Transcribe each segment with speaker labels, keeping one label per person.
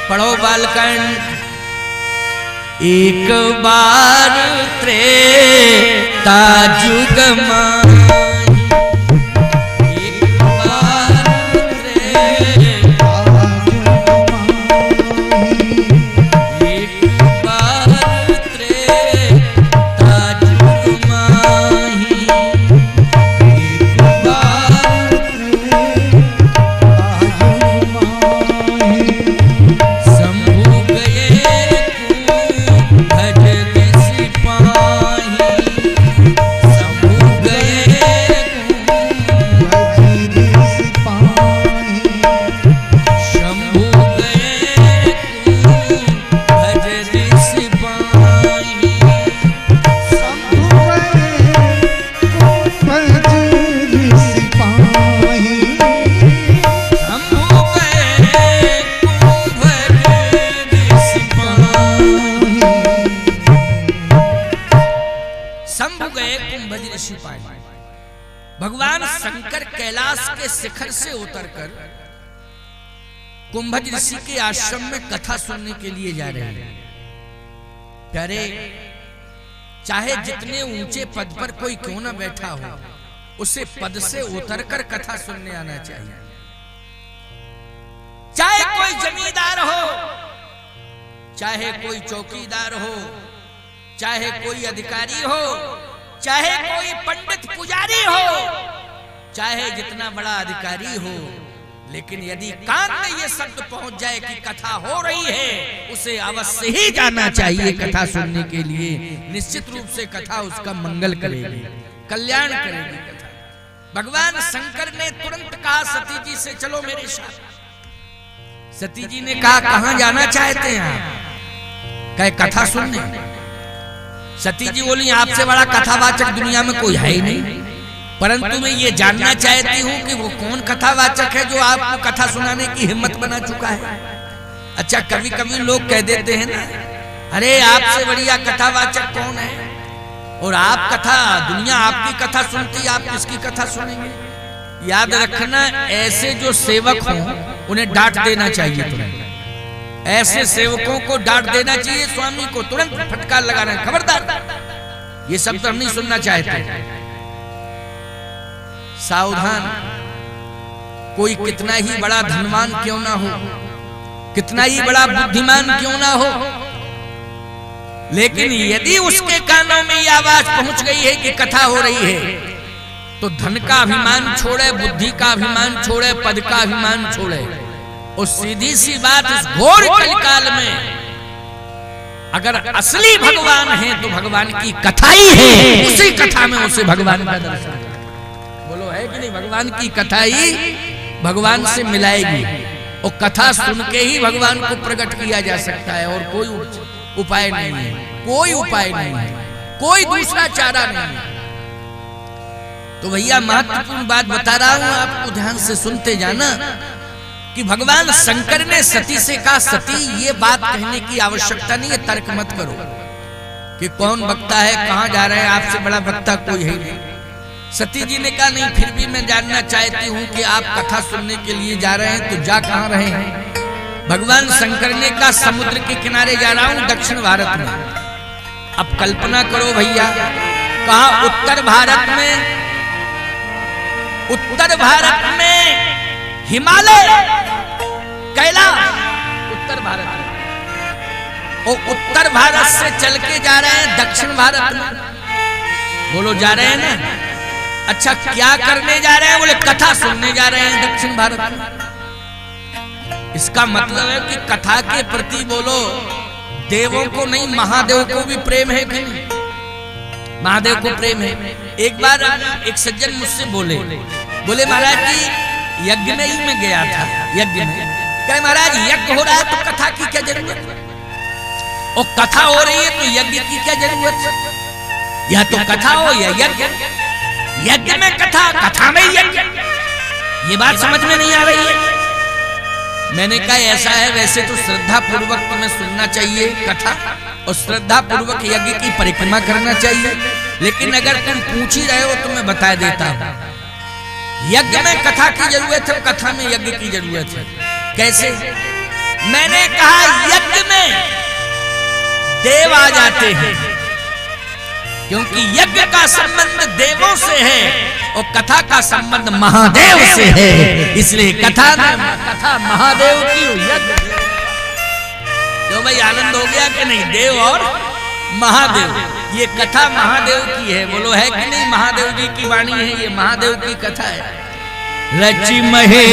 Speaker 1: पढ़ो बालकंठ। एक बार त्रेता जुग माही, एक बार त्रेता जुग माही, एक बार त्रेता जुग माही, एक बार त्रेता जुग माही। शंभु गए भज दिस पाही, शंभु गए भज दिस पाही, शंभु गए भज दिस पाही, शंभु गए भज दिस पाही, शंभु गए भज दिस पाही। शंभु गए कुंभज ऋषि पाए। भगवान शंकर कैलाश के शिखर से उतरकर कुंभज ऋषि के आश्रम में कथा सुनने के लिए जा रहे हैं। प्यारे, चाहे जितने ऊंचे पद पर कोई क्यों ना बैठा हो, उसे पद से उतरकर कथा सुनने आना चाहिए। चाहे कोई जमींदार हो, चाहे कोई चौकीदार हो, चाहे कोई अधिकारी हो, चाहे कोई पंडित पुजारी हो, चाहे जितना बड़ा अधिकारी हो, लेकिन यदि कान में ये शब्द पहुंच जाए कि कथा हो रही है, उसे अवश्य ही जाना चाहिए कथा सुनने के लिए। निश्चित रूप से कथा उसका मंगल करेगी, कल्याण करेगी कथा। भगवान शंकर ने तुरंत कहा सती जी से, चलो मेरे साथ। सती जी ने कहा, कहां जाना चाहते हैं आप? कहे, कथा सुनने। सती जी बोली, आपसे बड़ा कथावाचक दुनिया में कोई है ही नहीं, परंतु मैं ये जानना चाहती हूँ कि वो कौन कथावाचक है जो आपको कथा सुनाने की हिम्मत बना चुका है। अच्छा, कभी कभी लोग कह देते हैं ना, अरे आपसे बढ़िया कथावाचक कौन है, और आप कथा, दुनिया आपकी कथा सुनती, आप किसकी कथा सुनेंगे? याद रखना, ऐसे जो सेवक हों उन्हें डांट देना चाहिए तुरंत। ऐसे सेवकों को डांट देना चाहिए, स्वामी को तुरंत फटकार लगाना, खबरदार, ये सब तो हम नहीं सुनना चाहते। सावधान, कोई कितना ही बड़ा धनवान क्यों ना हो, कितना ही बड़ा बुद्धिमान क्यों ना हो, लेकिन यदि उसके कानों में ये आवाज पहुंच गई है कि कथा हो रही है, तो धन का अभिमान छोड़े, बुद्धि का अभिमान छोड़े, पद का अभिमान छोड़े, और सीधी सी बात, इस घोर कलिकाल में अगर असली भगवान है तो भगवान की कथा ही है, उसी कथा में उसे भगवान का दर्शन, बोलो है कि नहीं? भगवान की कथा ही भगवान से मिलाएगी, और कथा सुन के ही भगवान को प्रकट किया जा सकता है, और कोई उपाय नहीं है, कोई उपाय नहीं है, कोई दूसरा चारा नहीं है। तो भैया, महत्वपूर्ण बात बता रहा हूं, आपको ध्यान से सुनते जाना कि भगवान शंकर ने सती से कहा, सती ये बात कहने की आवश्यकता नहीं है, तर्क मत करो कि कौन वक्ता है, कहां जा रहे हैं, आपसे बड़ा वक्ता कोई है नहीं। सती जी ने कहा, नहीं, फिर भी मैं जानना चाहती हूं कि आप कथा सुनने के लिए जा रहे हैं, तो जा कहां रहे हैं? भगवान शंकर ने कहा, समुद्र के किनारे जा रहा हूं, दक्षिण भारत में। अब कल्पना करो भैया, कहा उत्तर भारत में, उत्तर भारत में हिमालय, कैलाश, उत्तर भारत में, और उत्तर भारत से चल के जा रहे हैं दक्षिण भारत में। बोलो, जा रहे हैं ना? अच्छा, क्या करने जा रहे हैं? बोले, कथा सुनने जा रहे हैं दक्षिण भारत में। इसका मतलब है कि कथा के प्रति, बोलो, देवों को नहीं, महादेव को भी प्रेम है कि नहीं? महादेव को प्रेम है। एक बार एक सज्जन मुझसे बोले महाराज जी, यज्ञ में ही मैं गया था, यज्ञ में, कहे महाराज यज्ञ हो रहा है तो कथा की क्या जरूरत है, और कथा हो रही है तो यज्ञ की क्या जरूरत है? या तो कथा हो या यज्ञ, यज्ञ में कथा, कथा में यज्ञ, ये बात समझ में नहीं आ रही है। मैंने कहा, ऐसा है, वैसे तो श्रद्धा पूर्वक तुम्हें सुनना चाहिए कथा, और श्रद्धा पूर्वक यज्ञ की परिक्रमा करना चाहिए, लेकिन अगर तुम पूछ ही रहे हो तो मैं बता देता हूं, यज्ञ में कथा की जरूरत है, कथा में यज्ञ की जरूरत है। कैसे? मैंने कहा यज्ञ में देव आ जाते हैं, क्योंकि यज्ञ का संबंध देवों से है और कथा का संबंध महादेव से है, इसलिए कथा महादेव की, यज्ञ। तो भाई आनंद हो गया कि नहीं? देव और महादेव, ये कथा महादेव की है, बोलो है कि नहीं? महादेव जी की वाणी है, ये महादेव की कथा है। रचि महेश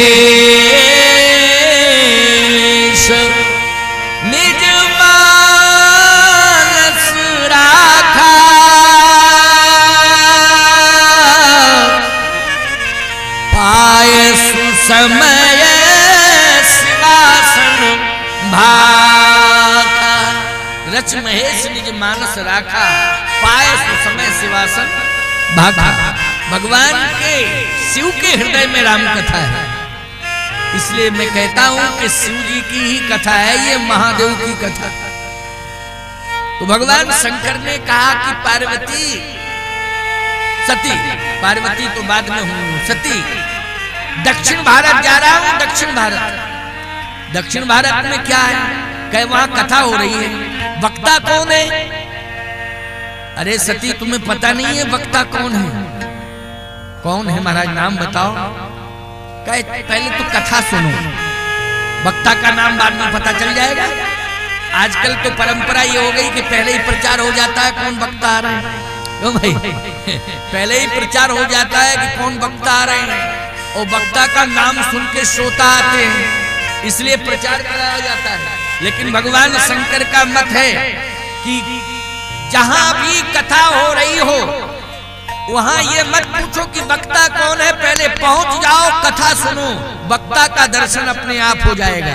Speaker 1: निज मानस राखा, पाय सुसमय शिवासन भाखा। रच महेश निज मानस राखा, पाय सुसमय शिवासन भाखा। भगवान के शिव के हृदय में राम कथा है, इसलिए मैं कहता हूं कि शिव जी की ही कथा है ये, महादेव की कथा। तो भगवान शंकर ने कहा कि पार्वती, सती, पार्वती तो बाद में हूं, सती दक्षिण भारत जा रहा हूं, दक्षिण भारत। दक्षिण भारत में क्या है? कहे वहां कथा हो रही है। वक्ता कौन है? अरे सती तुम्हें पता नहीं है वक्ता कौन है? कौन है महाराज, नाम बताओ। कहे पहले तो कथा सुनो, वक्ता का नाम बाद में पता चल जाएगा। आजकल तो परंपरा ये हो गई कि पहले ही प्रचार हो जाता है कौन वक्ता आ रहे हैं। क्यों भाई? पहले ही प्रचार हो जाता है कि कौन वक्ता आ रहे हैं, और वक्ता का नाम सुन के श्रोता आते हैं, इसलिए प्रचार कराया जाता है। लेकिन भगवान शंकर का मत है कि जहां भी कथा हो रही हो वहां ये मत पूछो कि वक्ता कौन है, पहले पहुंच जाओ, कथा सुनो, वक्ता का दर्शन अपने आप हो जाएगा।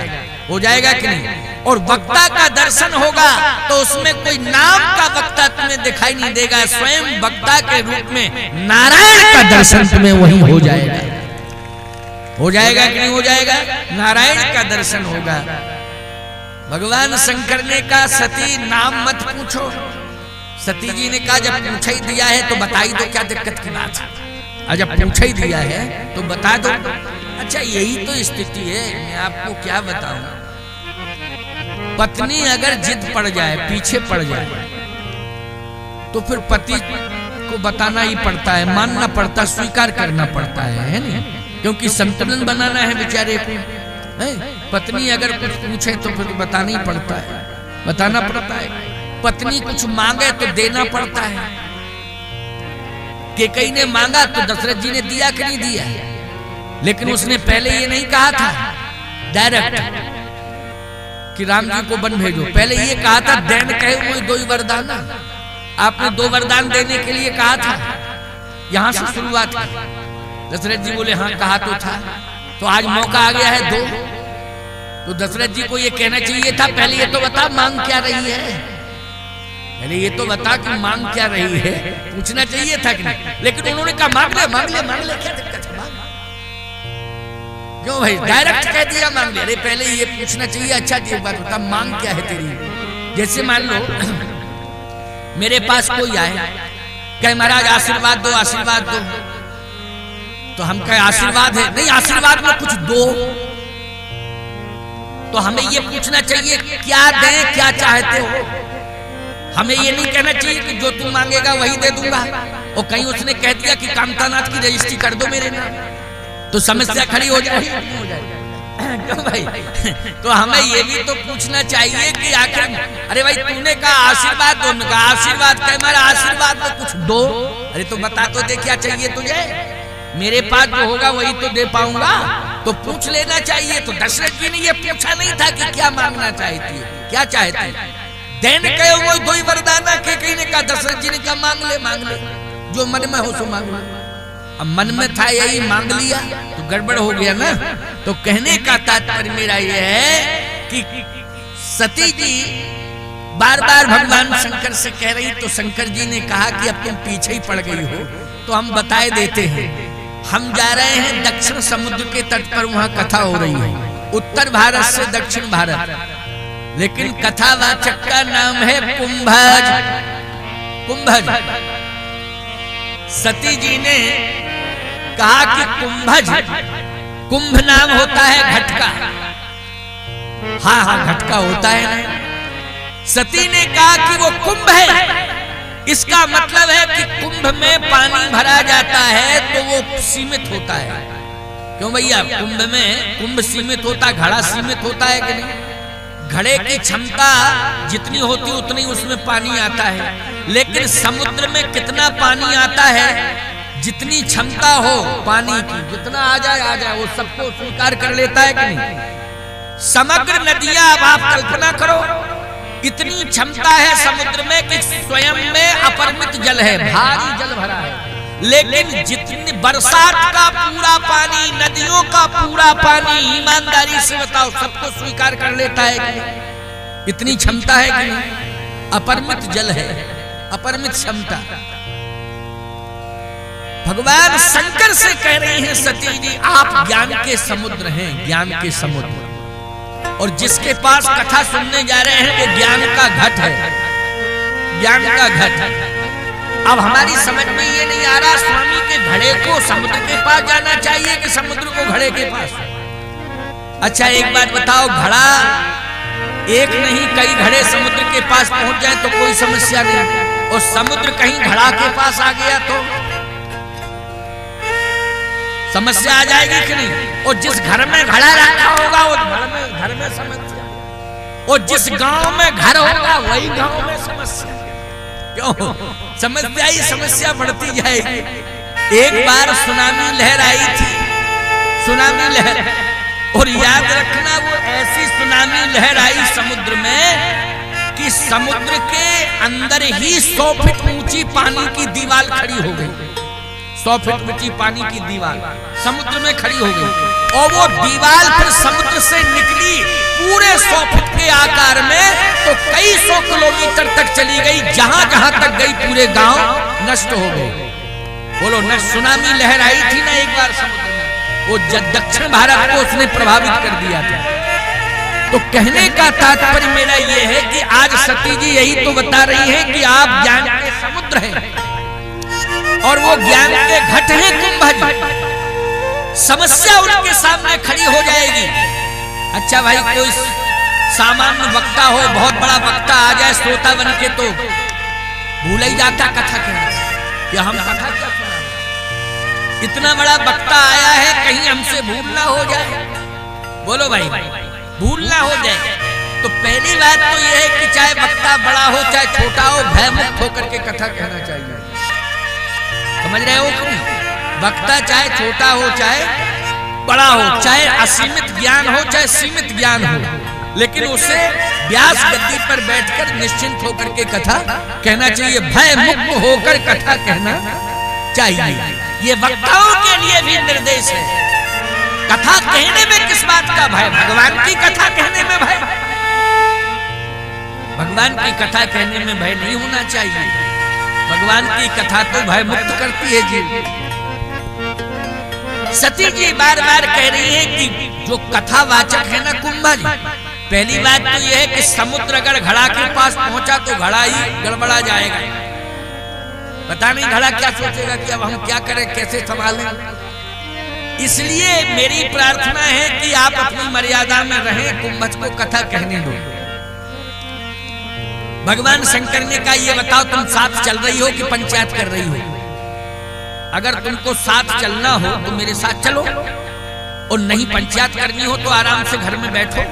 Speaker 1: हो जाएगा कि नहीं? और वक्ता का दर्शन होगा तो उसमें कोई नाम का वक्ता तुम्हें दिखाई नहीं देगा, स्वयं वक्ता के रूप में नारायण का दर्शन तुम्हें वहीं हो जाएगा। हो जाएगा कि नहीं हो जाएगा? नारायण का दर्शन होगा। भगवान शंकर ने कहा सती नाम मत पूछो। सती जी ने कहा जब पूछा ही दिया है तो बता ही दो, क्या दिक्कत की बात है? जब पूछा ही दिया है तो बता दो। अच्छा यही तो स्थिति है, मैं आपको क्या बताऊं। पत्नी अगर जिद पड़ जाए, पीछे पड़ जाए, तो फिर पति को बताना ही पड़ता है, मानना पड़ता, स्वीकार करना पड़ता है नहीं? क्योंकि संतुलन बनाना है बेचारे को। पत्नी अगर कुछ पूछे तो फिर बताना ही पड़ता है, बताना पड़ता है। पत्नी कुछ मांगे तो देना पड़ता है। कैकेयी ने मांगा तो दशरथ जी ने दिया कि नहीं दिया? लेकिन उसने पहले ये नहीं कहा था डायरेक्ट कि राम जी को वन भेजो, पहले ये कहा था देन कहे हुए दो ही वरदान। आपने दो वरदान देने के लिए कहा था, यहां से शुरुआत की। दशरथ जी बोले हाँ कहा तो था, तो आज मौका आ गया है दो। तो दशरथ जी को ये कहना चाहिए था पहले ये तो बता मांग क्या रही है, पहले ये तो बता कि मांग क्या रही है, पूछना चाहिए था कि नहीं? लेकिन उन्होंने कहा मांग ले मांग ले मांग ले, क्या दिक्कत है मांग। क्यों भाई डायरेक्ट कह दिया मांग ले? अरे पहले ये पूछना चाहिए अच्छा जी एक बात बता मांग क्या है तेरी। जैसे मान लो मेरे पास कोई आए कहे महाराज आशीर्वाद दो आशीर्वाद दो, तो हम कहे आशीर्वाद है नहीं, आशीर्वाद में कुछ दो। तो हमें ये पूछना चाहिए क्या दें, क्या चाहते हो। हमें ये नहीं कहना चाहिए कि जो तू मांगेगा वही दे दूंगा। और कहीं उसने कह दिया कि कामतानाथ की रजिस्ट्री कर दो मेरे नाम, तो समस्या खड़ी हो जाएगी। क्यों भाई? तो हमें ये भी तो पूछना चाहिए कि आखिर अरे भाई तूने कहा आशीर्वाद दो, कहा आशीर्वाद कहे मेरा आशीर्वाद में कुछ दो। अरे तो बता तो दे क्या चाहिए तुझे, मेरे पास जो होगा वही तो दे पाऊंगा, तो पूछ लेना चाहिए। तो दशरथ जी ने ये पूछा नहीं था कि क्या मांगना चाहती है, क्या चाहती है। देन कहे वो दो ही वरदान के कहीं ने कहा, दशरथ जी ने कहा मांग ले जो मन में हो सो मांग ले। अब मन में था यही मांग लिया तो गड़बड़ हो गया ना। तो कहने का तात्पर्य मेरा यह है कि सती जी बार बार भगवान शंकर से कह रही, तो शंकर जी ने कहा कि अब तुम पीछे ही पड़ गई हो तो हम बताए देते हैं। हम जा रहे हैं दक्षिण समुद्र के तट पर, वहां कथा हो रही है, उत्तर भारत से दक्षिण भारत। लेकिन कथावाचक का नाम है कुंभज। कुंभज सती जी ने कहा कि कुंभज, कुंभ नाम होता है घट का, हाँ हाँ घट का होता है ना। सती ने कहा कि वो कुंभ है, इसका मतलब है कि कुंभ में पानी भरा जाता है तो वो सीमित होता है। क्यों भैया, कुंभ में कुंभ सीमित होता, घड़ा सीमित होता है कि नहीं? घड़े की क्षमता जितनी होती उतनी उसमें पानी आता है, लेकिन समुद्र में कितना पानी आता है? जितनी क्षमता हो पानी की, जितना आ जाए वो सबको स्वीकार कर लेता है कि नहीं? समग्र नदियां, अब आप कल्पना करो, इतनी क्षमता है समुद्र में कि स्वयं में अपरिमित जल है, भारी जल भरा है, लेकिन जितनी बरसात का पूरा पानी, नदियों का पूरा पानी, ईमानदारी से बताओ, सबको स्वीकार कर लेता है कि इतनी क्षमता है कि नहीं? अपरिमित जल है, अपरिमित क्षमता। भगवान शंकर से कह रही हैं सती जी, आप ज्ञान के समुद्र हैं, ज्ञान के समुद्र, और जिसके पास कथा सुनने जा रहे हैं वो ज्ञान का घट है, ज्ञान का घट है। अब हमारी समझ में ये नहीं आ रहा, स्वामी के घड़े को समुद्र के पास जाना चाहिए कि समुद्र को घड़े के पास? अच्छा एक बात बताओ, घड़ा एक नहीं कई घड़े समुद्र के पास पहुंच जाए तो कोई समस्या नहीं, और समुद्र कहीं घड़ा के पास आ गया तो समस्या आ जाएगी कि नहीं? और जिस घर में घड़ा रखा होगा वो घर में समस्या, और जिस गांव में घर होगा वही गांव में समस्या। क्यों? समस्या ही समस्या बढ़ती जाएगी। एक बार सुनामी लहर आई थी, सुनामी लहर, और याद रखना वो ऐसी सुनामी लहर आई समुद्र में कि समुद्र के अंदर ही 100 फीट ऊंची पानी की दीवार खड़ी हो गई। 100 फीट ऊंची पानी की दीवार समुद्र में खड़ी हो गई, और वो दीवार फिर समुद्र से निकली पूरे 100 फीट के आकार में, तो कई 100 किलोमीटर तक चली गई, जहां जहां तक गई पूरे गांव नष्ट हो गए। बोलो न, सुनामी लहर आई थी ना एक बार समुद्र में, वो दक्षिण भारत को उसने प्रभावित कर दिया था। तो कहने का तात्पर्य मेरा ये है कि आज सती जी यही तो बता रही है कि आप ज्ञान के समुद्र हैं और वो ज्ञान के घट हैं कुंभ। समस्या उनके सामने खड़ी हो जाएगी। अच्छा भाई, कोई सामान्य वक्ता हो, बहुत बड़ा वक्ता आ जाए श्रोता बन के, तो भूल ही जाता कथा कहना कि हम कथा क्या सुना। इतना बड़ा वक्ता आया है, कहीं हमसे भूल ना हो जाए। बोलो भाई, भूल ना हो जाए। तो पहली बात तो यह है कि चाहे वक्ता बड़ा हो चाहे छोटा हो, भयमुक्त होकर के कथा कहना चाहिए। समझ रहे हो कि नहीं? वक्ता चाहे छोटा हो चाहे बड़ा हो, चाहे असीमित ज्ञान हो चाहे सीमित ज्ञान हो, लेकिन उसे व्यास गद्दी पर बैठकर निश्चिंत होकर के कथा कहना चाहिए, भय मुक्त होकर कथा कहना चाहिए। ये वक्ताओं के लिए भी निर्देश है। कथा कहने में किस बात का भय? भगवान की कथा कहने में भय, भगवान की कथा कहने में भय नहीं होना चाहिए। भगवान की कथा तो भय मुक्त करती है जी। सती जी बार बार कह रही है कि जो कथावाचक है ना कुंभज, पहली बात तो यह है कि समुद्र अगर घड़ा के पास पहुंचा तो घड़ा ही गड़बड़ा जाएगा। पता नहीं घड़ा क्या सोचेगा कि अब हम क्या करें, कैसे संभालें। इसलिए मेरी प्रार्थना है कि आप अपनी मर्यादा में रहें, कुंभज को कथा कहने दो। भगवान शंकर ने कहा, ये बताओ तुम साथ चल रही हो कि पंचायत कर रही हो? अगर तुमको साथ चलना हो तो मेरे साथ चलो, और नहीं पंचायत करनी हो तो आराम से घर में बैठो,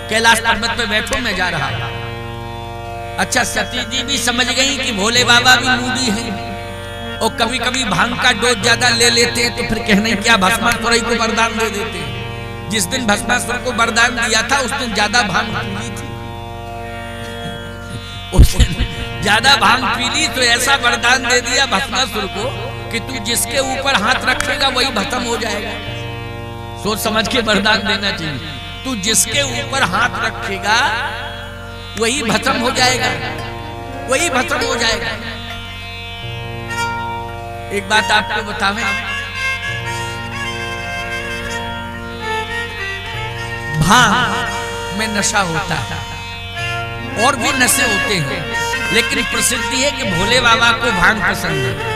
Speaker 1: कैलाश पर्वत पे बैठो, मैं जा रहा हूं। अच्छा, सती जी भी समझ गई कि भोले बाबा भी मूडी हैं, और कभी कभी भांग का डोज ज्यादा ले लेते हैं, तो फिर कहने क्या भस्मासुर को वरदान दे देते हैं। जिस दिन भस्मासुर को वरदान दिया था उस दिन ज्यादा भांग पी ली थी, उस दिन ज्यादा भांग पी ली, तो ऐसा वरदान दे दिया भस्मासुर को कि तू जिसके ऊपर हाथ रखेगा वही भस्म हो जाएगा। सोच समझ के वरदान देना चाहिए। तू जिसके ऊपर हाथ रखेगा वही भस्म हो जाएगा, वही भस्म हो जाएगा। एक बात आपको बतावें, भांग में नशा होता है और भी नशे होते हैं, लेकिन प्रसिद्धि है कि भोले बाबा को भांग पसंद है।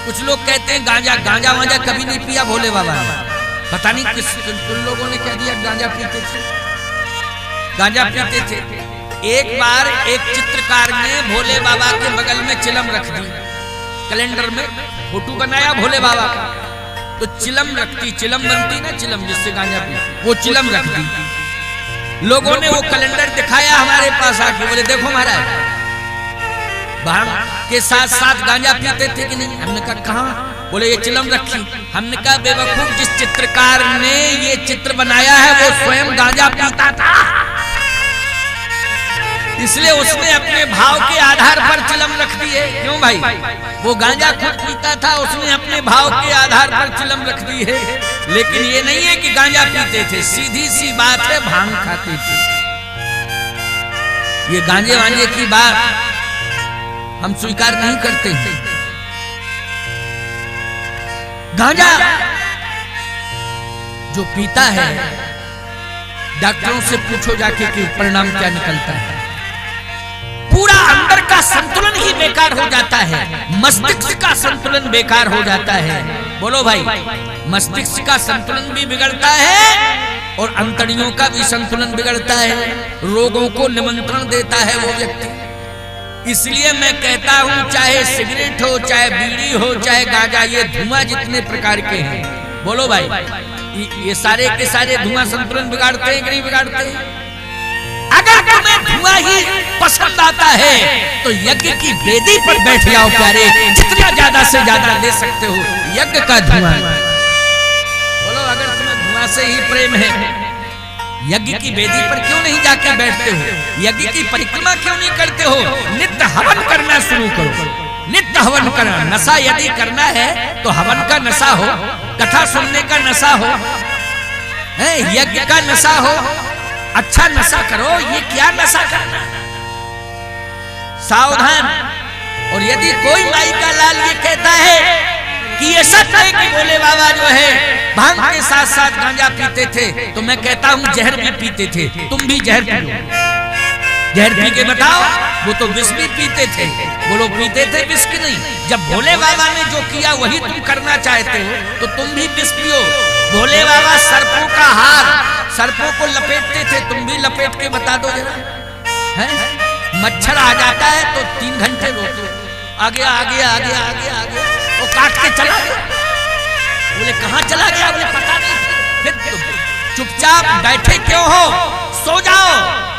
Speaker 1: कुछ लोग कहते हैं गांजा, गांजा वांजा कभी नहीं पिया भोले बाबा ने। पता नहीं किस तुम लोगों ने कह दिया गांजा पीते थे। गांजा पीते थे। एक बार एक चित्रकार ने भोले बाबा के बगल में चिलम रख दी, कैलेंडर में फोटो बनाया भोले बाबा का, तो चिलम रखती, चिलम बनती ना, चिलम जिससे गांजा पी, वो चिलम रख दी। लोगों ने वो कैलेंडर दिखाया हमारे पास आके, बोले देखो महाराज भांग के साथ साथ गांजा पीते थे कि नहीं? हमने कहा कहाँ? बोले ये चिलम रखी। हमने कहा बेवकूफ, जिस चित्रकार ने ये चित्र बनाया है वो स्वयं गांजा पीता था, इसलिए उसने अपने भाव के आधार पर चिलम रख दी है। क्यों भाई? वो गांजा खुद पीता था, उसने अपने भाव के आधार पर चिलम रख दी है। लेकिन ये नहीं है कि गांजा पीते थे, सीधी सी बात है भांग खाते थे। ये गांजे वांजे की बात हम स्वीकार नहीं करते हैं। गांजा जो पीता है, डॉक्टरों से पूछो जाके कि परिणाम क्या निकलता है। पूरा अंदर का संतुलन ही बेकार हो जाता है, मस्तिष्क का संतुलन बेकार हो जाता है। बोलो भाई, मस्तिष्क का संतुलन भी बिगड़ता है और अंतड़ियों का भी संतुलन बिगड़ता है, रोगों को निमंत्रण देता है वो व्यक्ति। इसलिए मैं कहता हूं, चाहे सिगरेट हो, चाहे बीड़ी हो, चाहे गांजा, ये धुआं जितने प्रकार के हैं, बोलो भाई, ये सारे के सारे धुआं संतुलन बिगाड़ते हैं कि नहीं बिगाड़ते हैं? अगर तुम्हें धुआं ही पसंद आता है तो यज्ञ की वेदी पर बैठ जाओ प्यारे, जितना ज्यादा से ज्यादा ले सकते हो यज्ञ का धुआं। बोलो, अगर तुम्हें धुआं से ही प्रेम है, यज्ञ की वेदी पर क्यों नहीं जाकर बैठते हो? यज्ञ की परिक्रमा क्यों नहीं करते हो? नित्य हवन करना शुरू करो, नित्य हवन करना। नशा यदि करना है तो हवन का नशा हो, कथा सुनने का नशा हो, यज्ञ का नशा हो, अच्छा नशा करो। ये क्या नशा करना? सावधान। और यदि कोई माई का लाल ये कहता है कि ये सच है कि भोले बाबा जो है भांग के साथ साथ गांजा पीते थे, तो मैं कहता हूं जहर भी पीते थे। तुम भी जहर पियो, जहर पी के बताओ। वो तो विष भी पीते थे, बोलो पीते थे विष की नहीं? जब भोले बाबा ने जो किया वही तुम करना चाहते हो तो तुम भी विष पियो। भोले बाबा सर्पों का हार, सर्पों को लपेटते थे, तुम भी लपेट के बता दो जरा। है मच्छर आ जाता है तो 3 घंटे रोको, आगे आगे आगे आगे आगे वो काट के चला गया। बोले कहाँ चला गया? बोले पता नहीं। फिर चुपचाप बैठे क्यों हो? सो जाओ,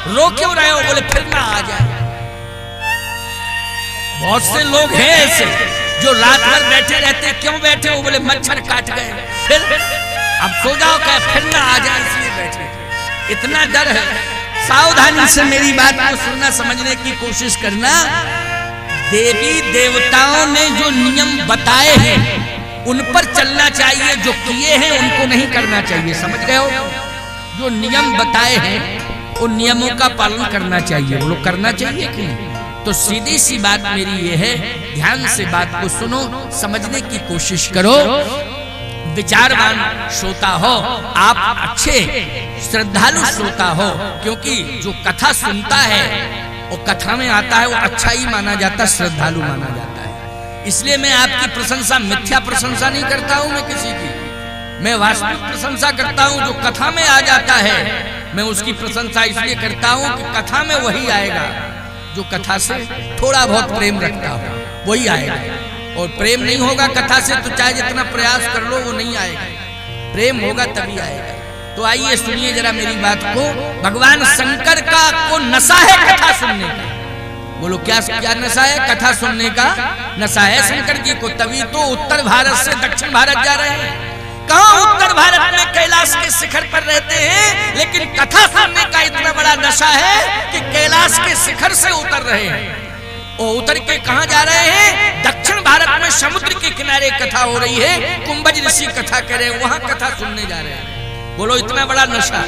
Speaker 1: रो क्यों रहे हो? बोले फिर ना आ जाए। बहुत से लोग हैं ऐसे जो रात भर बैठे रहते। क्यों बैठे हो? बोले मच्छर काट गए। फिर अब सो जाओ, क्या फिर ना आ जाए इसलिए बैठे। इतना डर है। सावधानी से मेरी बात को सुनना, समझने की कोशिश करना। देवी देवताओं ने जो नियम बताए हैं उन पर चलना चाहिए, जो किए हैं उनको नहीं करना चाहिए। समझ गए हो? जो नियम बताए हैं उन नियमों का पालन करना चाहिए। वो लोग करना चाहिए कि नहीं? तो सीधी सी बात मेरी ये है, ध्यान से बात को सुनो, समझने की कोशिश करो, विचारवान श्रोता हो, आप अच्छे श्रद्धालु श्रोता हो। क्योंकि जो कथा सुनता है और कथा में आता है वो अच्छा ही माना जाता, श्रद्धालु माना जाता है। इसलिए मैं आपकी प्रशंसा, मिथ्या प्रशंसा नहीं करता हूं मैं किसी की, मैं वास्तविक प्रशंसा करता हूं। जो कथा में आ जाता है मैं उसकी प्रशंसा इसलिए करता हूं कि कथा में वही आएगा जो कथा से थोड़ा बहुत प्रेम रखता हो, वही आएगा। और प्रेम नहीं होगा कथा से तो चाहे जितना प्रयास कर लो वो नहीं आएगा। प्रेम होगा तभी आएगा। तो आइए सुनिए जरा मेरी बात को। भगवान शंकर का को नशा है कथा सुनने का। बोलो क्या क्या नशा है? कथा सुनने का नशा है शंकर जी को। तभी तो उत्तर भारत से दक्षिण भारत जा रहे हैं। कहाँ उत्तर भारत में कैलाश के शिखर पर रहते हैं, लेकिन कथा सुनने का इतना बड़ा नशा है कि कैलाश के शिखर से उतर रहे हैं। और उतर के कहाँ जा रहे हैं? दक्षिण भारत में समुद्र के किनारे कथा हो रही है, कुंभज ऋषि कथा कर रहे हैं, वहां कथा सुनने जा रहे हैं। बोलो इतना बड़ा नशा।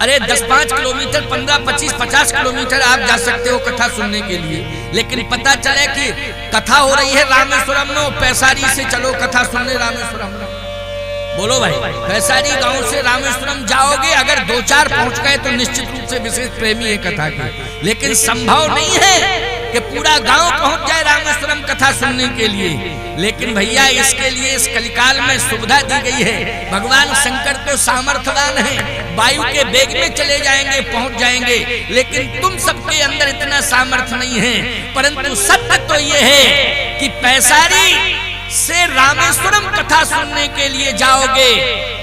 Speaker 1: अरे 10-5 किलोमीटर, 15-25-50 किलोमीटर आप जा सकते हो कथा सुनने के लिए, लेकिन पता चले कि कथा हो रही है रामेश्वरम में, पैसारी से चलो कथा सुनने रामेश्वरम में। बोलो भाई, पैसारी गांव से रामेश्वरम जाओगे, अगर 2-4 पहुंच गए तो निश्चित रूप से विशेष प्रेमी है कथा के, लेकिन संभव नहीं है कि पूरा गांव पहुंच जाए रामेश्वरम कथा सुनने के लिए। लेकिन भैया इसके लिए इस कलिकाल में सुविधा दी गई है। भगवान शंकर तो सामर्थ्यवान है, वायु के वेग में चले जाएंगे, पहुंच जाएंगे, लेकिन तुम सबके अंदर इतना सामर्थ्य नहीं है। परंतु सत्य तो ये है कि पैसारी से रामेश्वरम कथा सुनने के लिए जाओगे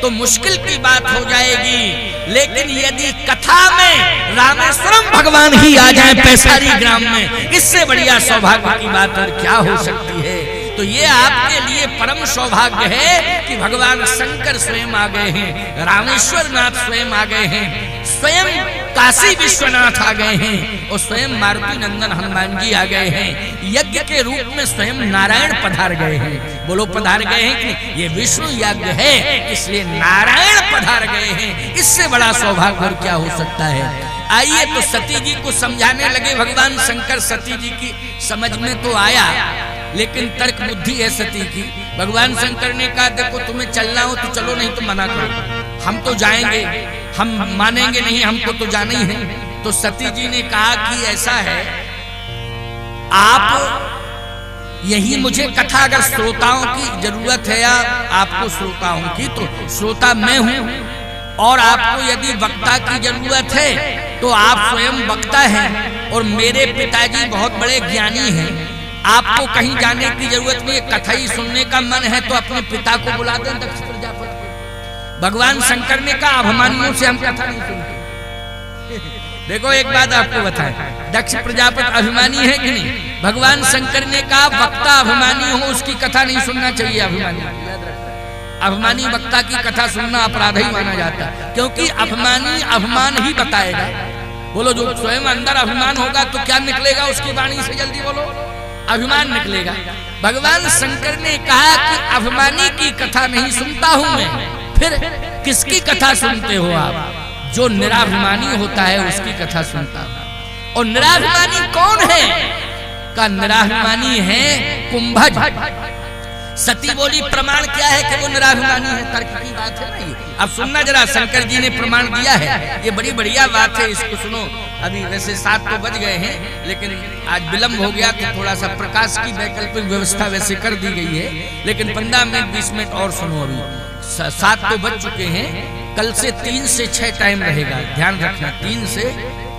Speaker 1: तो मुश्किल की बात हो जाएगी। लेकिन यदि कथा में रामेश्वरम भगवान ही आ जाए पैसारी ग्राम में, इससे बढ़िया सौभाग्य की बात और क्या हो सकती है। तो ये आपके लिए परम सौभाग्य है कि भगवान शंकर स्वयं आ गए हैं, रामेश्वर नाथ स्वयं आ गए हैं, स्वयं काशी विश्वनाथ आ गए हैं और स्वयं मारुति नंदन हनुमान जी आ गए हैं। यज्ञ के रूप में स्वयं नारायण पधार गए हैं। बोलो पधार गए हैं कि ये विष्णु यज्ञ है, इसलिए नारायण पधार गए हैं। इससे बड़ा सौभाग्य और क्या हो सकता है। आइए तो सती जी को समझाने लगे भगवान शंकर। सती जी की समझ में तो आया, लेकिन तर्क बुद्धि है सती की। भगवान शंकर ने कहा देखो तुम्हें चलना हो तो चलो, नहीं तो मना करो, हम तो जाएंगे, हम मानेंगे नहीं, हमको तो जाना ही है। तो सती जी ने कहा कि ऐसा है, आप यही मुझे कथा, अगर श्रोताओं की जरूरत है या आपको श्रोताओं की, तो श्रोता मैं हूं, और आपको यदि वक्ता की जरूरत है तो आप स्वयं वक्ता हैं, और मेरे पिताजी बहुत बड़े ज्ञानी हैं। आपको कहीं जाने की जरूरत नहीं है, कथा ही सुनने का मन है तो अपने पिता को बुला दें, दक्ष प्रजापति को। भगवान शंकर ने कहा अभिमानियों से हम कथा नहीं सुनते। देखो एक बात आपको बताएं, दक्ष प्रजापति अभिमानी है कि नहीं? भगवान शंकर ने कहा वक्ता अभिमानी हो उसकी कथा नहीं सुनना चाहिए। अभिमानी वक्ता की कथा सुनना अपराध ही माना जाता है, क्योंकि अभिमानी अभिमान ही बताएगा। बोलो जो स्वयं अंदर अभिमान होगा तो क्या निकलेगा उसकी वाणी से? जल्दी बोलो, अभिमान निकलेगा। भगवान शंकर ने कहा कि अभिमानी की कथा नहीं सुनता हूं मैं। फिर किसकी कथा सुनते हो आप? जो निराभिमानी होता है उसकी कथा सुनता हूं। और निराभिमानी कौन है? का निराभिमानी है कुंभज। सती बोली प्रमाण क्या है कि वो निराभिमानी है? तर्क की बात है ना ये। अब सुनना जरा, शंकर जी ने प्रमाण दिया है, ये बड़ी बढ़िया बात है, इसको सुनो। अभी वैसे 7 तो बज गए हैं, लेकिन आज विलंब हो गया तो थोड़ा सा प्रकाश की वैकल्पिक व्यवस्था वैसे कर दी गई है, लेकिन 15 मिनट 20 मिनट और सुनो। अभी 7 तो बज चुके हैं, कल से 3 से 6 टाइम रहेगा, ध्यान रखना। 3 से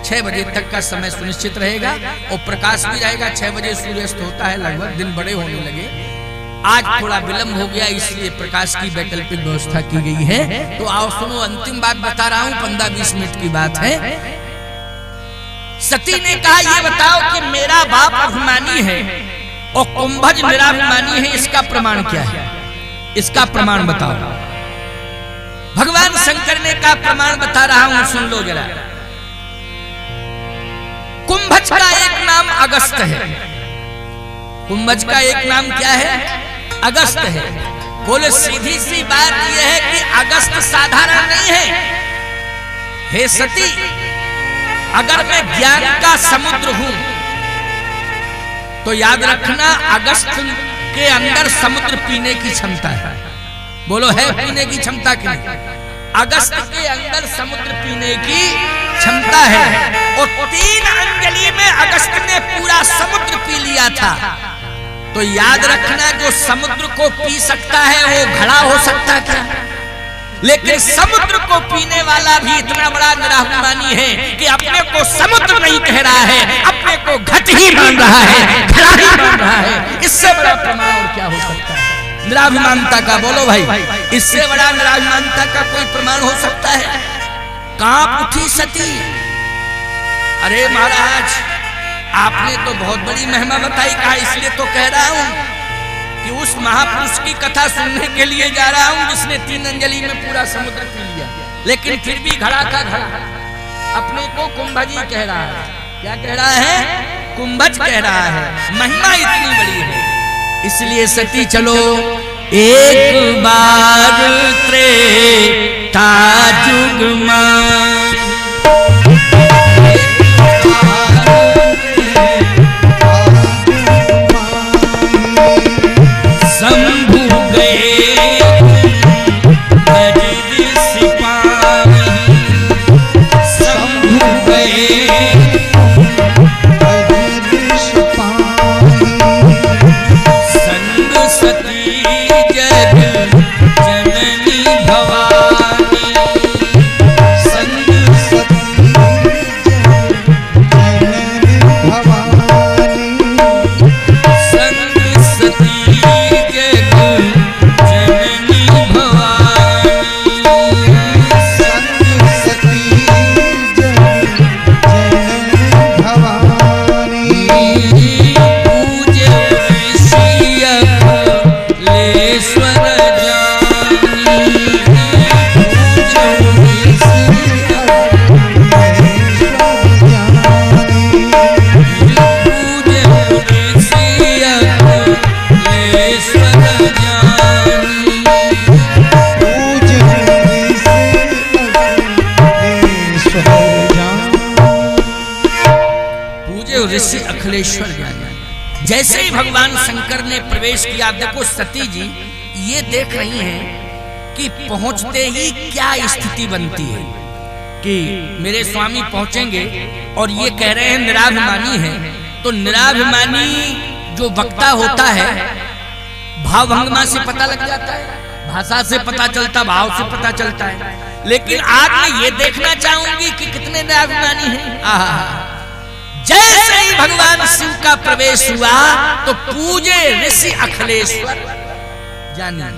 Speaker 1: 6 बजे तक का समय सुनिश्चित रहेगा, और प्रकाश भी रहेगा। 6 बजे सूर्यास्त होता है, लगभग दिन बड़े होने लगे। आज थोड़ा विलंब हो गया, इसलिए प्रकाश की वैकल्पिक व्यवस्था की गई है। तो आओ सुनो, अंतिम बात बता रहा हूं, 15-20 मिनट की बात है। सती ने कहा ये बताओ कि मेरा बाप अभिमानी है और कुंभज निराभिमानी है, इसका प्रमाण क्या है? इसका प्रमाण बताओ। भगवान शंकर ने कहा प्रमाण बता रहा हूं, सुन लो जरा। कुंभज का एक नाम अगस्त है। कुंभज का एक नाम क्या है? अगस्त है। बोले सीधी सी बात यह है कि अगस्त साधारण नहीं है। हे सती, अगर मैं ज्ञान का समुद्र हूं तो याद रखना अगस्त के अंदर समुद्र पीने की क्षमता है। बोलो है पीने की क्षमता की? अगस्त के अंदर समुद्र पीने की क्षमता है, और 3 अंजलि में अगस्त ने पूरा समुद्र पी लिया था। तो याद रखना, जो समुद्र को पी सकता है वो घड़ा हो सकता क्या? लेकिन समुद्र को पीने वाला भी इतना बड़ा निराभिमानी है कि अपने को समुद्र नहीं कह रहा है, अपने को घट ही मान रहा है, घड़ा ही मान रहा है। इससे बड़ा प्रमाण और क्या हो सकता है निराभिमानता का? बोलो भाई, इससे बड़ा निराभिमानता का कोई प्रमाण हो सकता है? कांप उठी सती। अरे महाराज, आपने तो बहुत बड़ी महिमा बताई, कहा इसलिए तो कह रहा हूं कि उस महापुरुष की कथा सुनने के लिए जा रहा हूं जिसने 3 अंजलि में पूरा समुद्र पी लिया, लेकिन फिर भी घड़ा का घड़ा अपने को कुंभज कह रहा है। क्या कह रहा है? कुंभज कह रहा है। महिमा इतनी बड़ी है, इसलिए सती चलो एक बार त्रेता युग में
Speaker 2: शंभु गए
Speaker 1: हो ऋषि अखिलेश्वर ज्ञानी। जैसे ही भगवान शंकर ने प्रवेश किया, देखो सती जी ये देख रही हैं कि पहुंचते ही क्या स्थिति बनती है कि मेरे स्वामी पहुंचेंगे और ये कह रहे हैं निराभिमानी है। तो निराभिमानी जो वक्ता होता है भाव भंगमा से पता लग जाता है, भाषा से पता चलता, भाव से पता चलता है। लेकिन आज मैं ये देखना चाहूंगी कि कितने निराभिमानी हैं। जैसे ही भगवान शिव का प्रवेश हुआ तो पूजे ऋषि अखिलेश्वर ज्ञानी।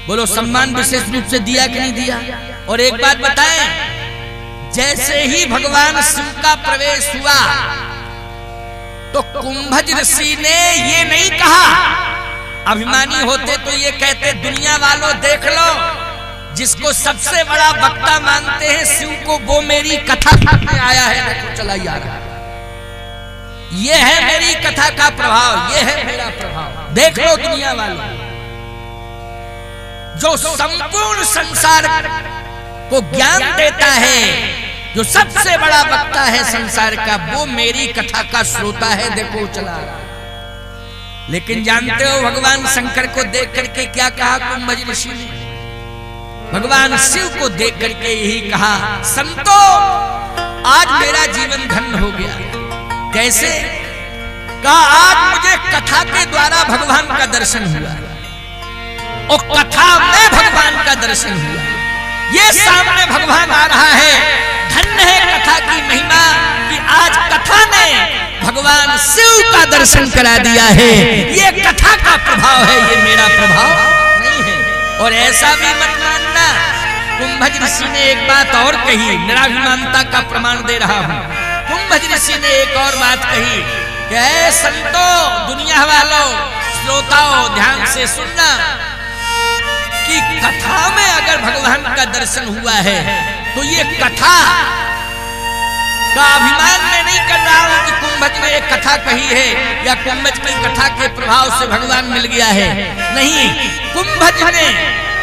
Speaker 1: बोलो सम्मान विशेष रूप से दिया कि नहीं दिया? और एक बात बताएं, जैसे ही भगवान शिव का प्रवेश हुआ तो कुंभज ऋषि ने ये नहीं कहा, अभिमानी होते तो ये कहते दुनिया वालों देख लो, जिसको सबसे बड़ा वक्ता मानते हैं शिव को, वो मेरी कथा में आया है, देखो चला ही आ रहा है। ये है मेरी कथा का प्रभाव, ये है मेरा प्रभाव, देख लो दुनिया वालों। जो संपूर्ण संसार को ज्ञान देता है, जो सबसे बड़ा वक्ता है संसार का, वो मेरी कथा का श्रोता है, देखो चला आ रहा है। लेकिन जानते हो भगवान शंकर को देख करके क्या कहा कुंभज ऋषि ने? भगवान शिव को देख करके यही कहा, संतो आज मेरा जीवन धन्य हो गया। कैसे? कहा आज मुझे कथा के द्वारा भगवान का दर्शन हुआ और कथा में भगवान का दर्शन हुआ। ये सामने भगवान आ रहा है, धन्य है कथा की महिमा कि आज कथा ने भगवान शिव का दर्शन करा दिया है। ये कथा का प्रभाव है, ये मेरा प्रभाव नहीं है। और ऐसा भी मत मानना, कुंभज ऋषि ने एक बात और कही, निराभिमानता का प्रमाण दे रहा हूं। कुंभज ऋषि ने एक और बात कही कि ऐ संतो, दुनिया वालों, श्रोताओं, ध्यान से सुनना कि कथा में अगर भगवान का दर्शन हुआ है तो ये कथा का अभिमान मैं नहीं कर रहा हूं कि कुंभज ने एक कथा कही है या कुंभज की कथा के प्रभाव से भगवान मिल गया है। नहीं, कुंभज ने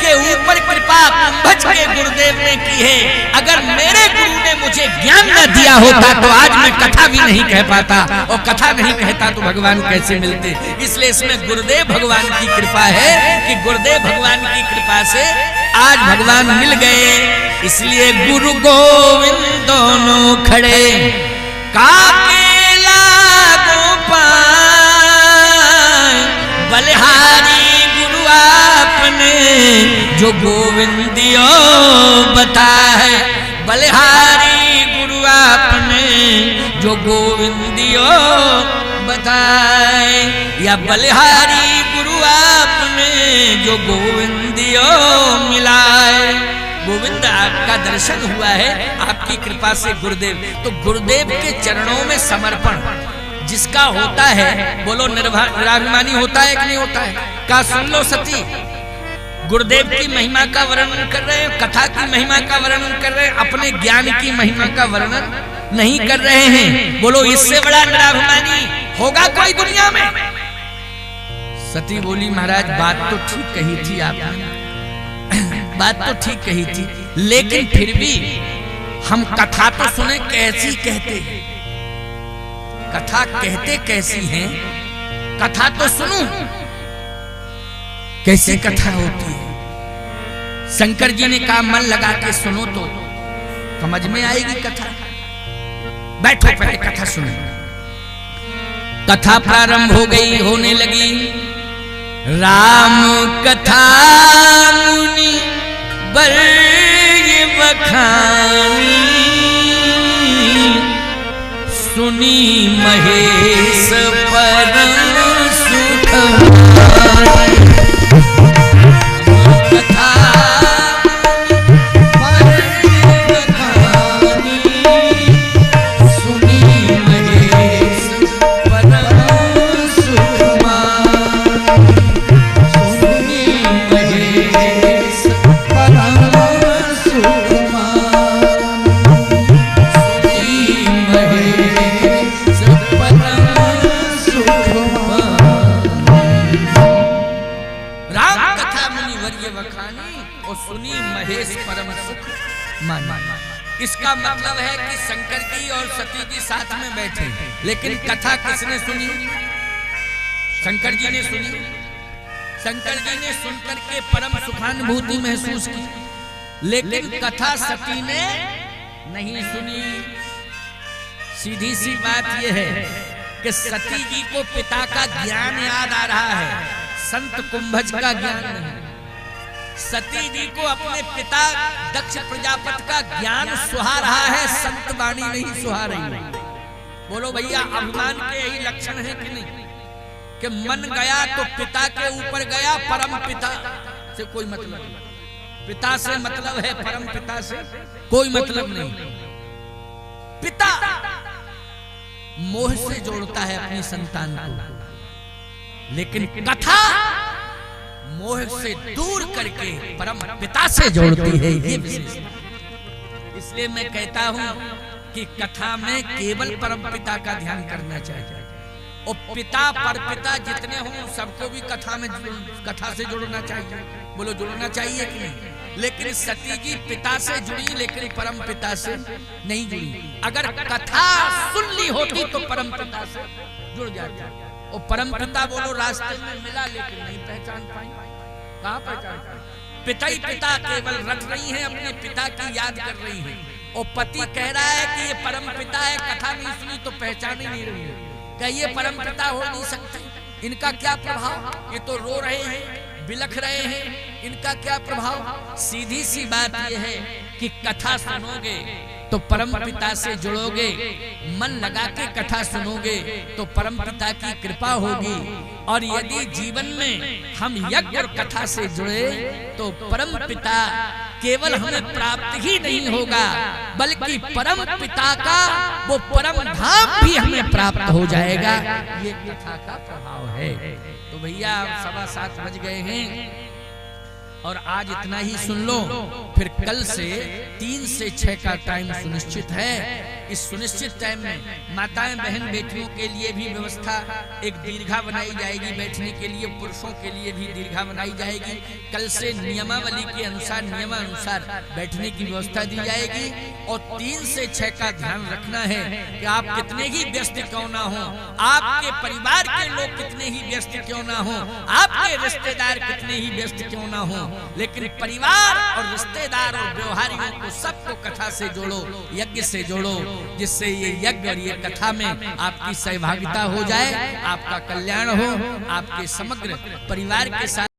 Speaker 1: के ऊपर कृपा कुंभज के गुरुदेव ने की है। अगर मेरे गुरु ने मुझे ज्ञान न दिया होता तो आज मैं कथा भी नहीं कह पाता, और कथा नहीं कहता तो भगवान कैसे मिलते। इसलिए इसमें गुरुदेव भगवान की कृपा है कि गुरुदेव भगवान की कृपा से आज भगवान मिल गए। इसलिए गुरु गोविंद दोनों खड़े, काकेला गोपाल बलिहारी गुरु आपने जो गोविंदियो बताए। बलिहारी गुरु आपने जो गोविंदियो बताए, या बलिहारी गुरु आपने जो गोविंदियो मिलाए। गोविंद आपका दर्शन हुआ है आपकी कृपा से गुरुदेव। तो गुरुदेव के चरणों में समर्पण जिसका होता है, बोलो निराभिमानी होता है कि नहीं होता है? का सुन लो सती, गुरुदेव की महिमा का वर्णन कर रहे हैं, कथा की महिमा का वर्णन कर रहे हैं, अपने ज्ञान की महिमा का वर्णन नहीं कर रहे हैं। बोलो इससे बड़ा निराभिमानी होगा कोई दुनिया में? सती बोली महाराज बात तो ठीक कही थी आपने, बात तो ठीक कही थी, लेकिन फिर भी हम कथा तो सुने कैसी कहते हैं, कथा कहते कैसी हैं, कथा तो सुनूं कैसे कथा होती है। शंकर जी ने कहा मन लगा के सुनो तो समझ में आएगी कथा। बैठो पहले कथा सुनो। कथा प्रारंभ हो गई, होने लगी। राम कथा मुनि बर्य बखानी, सुनी महेश परम सुख। इसका मतलब है कि शंकर जी और सती जी साथ में बैठे, लेकिन कथा किसने सुनी? शंकर जी ने सुनी। शंकर जी ने सुनकर के परम सुखानुभूति महसूस की, लेकिन कथा सती ने नहीं सुनी। सीधी सी बात यह है कि सती जी को पिता का ज्ञान याद आ रहा है, संत कुंभज का ज्ञान नहीं। सती जी को अपने पिता दक्ष प्रजापति का ज्ञान सुहा रहा है, संत वाणी नहीं सुहा रही। बोलो भैया, अभिमान के यही लक्षण है कि नहीं? कि मन गया तो पिता के ऊपर गया, परम पिता से कोई मतलब नहीं। पिता से मतलब है, परम पिता से कोई मतलब नहीं। पिता मोह से जोड़ता है अपनी संतान को, लेकिन कथा मोह से दूर करके परम पिता से जोड़ती है, ये विशेष। इसलिए मैं कहता हूं कि कथा में केवल परम पिता का ध्यान करना चाहिए, और पिता पर पिता जितने हों सबको भी कथा से जोड़ना चाहिए। बोलो, जोड़ना चाहिए कि नहीं? लेकिन सती जी पिता से जुड़ी, लेकिन परम पिता से नहीं जुड़ी। अगर कथा सुन ली होती तो परम पिता से जुड़ जाती, और परम पिता बोलो रास्ते में मिला, लेकिन नहीं पहचान पाई। कहाँ पहचान पाई? पिता ही पिता केवल रट रही है, अपने पिता की याद कर रही है, और पति कह रहा है कि ये परम पिता है, कथा नहीं सुनी तो पहचान ही नहीं रही है। ये परम पिता हो नहीं सकते, इनका क्या प्रभाव? ये तो रो रहे हैं, बिलख रहे हैं, इनका क्या प्रभाव? सीधी सी बात यह है कि कथा सुनोगे तो परम पिता से जुड़ोगे, मन लगा के कथा सुनोगे तो परम पिता की कृपा होगी। और यदि जीवन में हम यज्ञ और कथा से जुड़े तो परम पिता केवल हमें प्राप्त ही नहीं होगा, बल्कि परम पिता का वो परम धाम भी हमें प्राप्त हो जाएगा। ये कथा का प्रभाव है। तो भैया, 7:15 बज गए हैं, और आज इतना ही सुन लो, फिर कल से 3 से 6 का टाइम सुनिश्चित है। इस सुनिश्चित टाइम में माताएं बहन बेटियों के लिए भी व्यवस्था एक दीर्घा बनाई जाएगी, बैठने के लिए पुरुषों के लिए भी दीर्घा बनाई जाएगी। कल से नियमावली के अनुसार नियमानुसार बैठने की व्यवस्था दी जाएगी। और 3 से 6 का ध्यान रखना है कि आप कितने ही व्यस्त क्यों ना हो, आपके परिवार के लोग कितने ही व्यस्त क्यों ना हो, आपके रिश्तेदार कितने ही व्यस्त क्यों ना हो, लेकिन परिवार और रिश्तेदार और व्यवहारियों को सबको कथा से जोड़ो, यज्ञ से जोड़ो, जिससे ये यज्ञ और ये कथा में आपकी सहभागिता हो जाए, आपका कल्याण हो, आपके समग्र परिवार के साथ